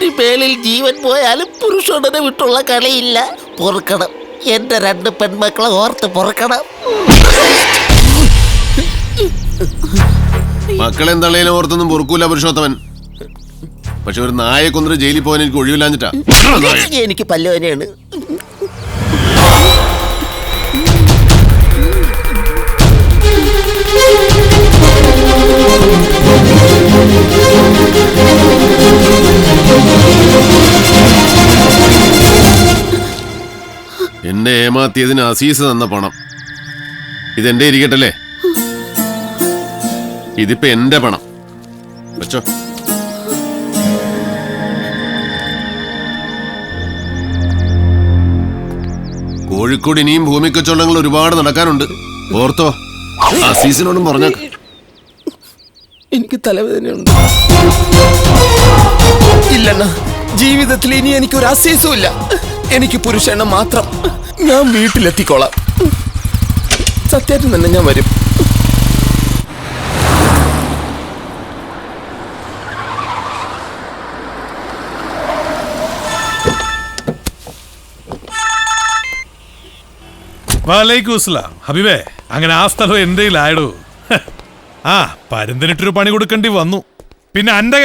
ഇനി മേലിൽ ജീവൻ പോയാലും പുരുഷനെ വിട്ടുള്ള കളിയില്ല. പൊറുക്കണം, എന്റെ 2 പെൺമക്കളെ ഓർത്ത് പൊറുക്കണം. മക്കളെന്തള്ളേലും ഓർത്തൊന്നും പൊറുക്കൂല പുരുഷോത്തമൻ. പക്ഷെ ഒരു നായെ കൊന്നിട്ട് ജയിലിൽ പോകാൻ എനിക്ക് ഒഴിവില്ലാഞ്ഞിട്ടാ. എനിക്ക് പല്ലുവനെയാണ്. എന്നെ ഏമാത്തിയതിന് അസീസ് തന്ന പണം ഇതെന്റെ ഇരിക്കട്ടല്ലേ. ഇതിപ്പോ എന്റെ പണം വെച്ചോ. കോഴിക്കോട് ഇനിയും ഭൂമി കച്ചവടങ്ങൾ ഒരുപാട് നടക്കാനുണ്ട്. ഓർത്തോ, അസീസിനോടും പറഞ്ഞ. എനിക്ക് തലവേദനയുണ്ട്. ഇല്ലെണ്ണ, ജീവിതത്തിൽ ഇനി എനിക്കൊരു അസീസും ഇല്ല. എനിക്ക് പുരുഷെണ്ണം മാത്രം. ഞാൻ വീട്ടിലെത്തിക്കോളാം. സത്യമായിട്ടും തന്നെ ഞാൻ വരും. വലൈക്കുസ്ലാം ഹബീബേ. അങ്ങനെ ആ സ്ഥലം എന്റെ ആയിടൂ. ആ പരുന്തിനിട്ടൊരു പണി കൊടുക്കേണ്ടി വന്നു. പിന്നെ എന്റെ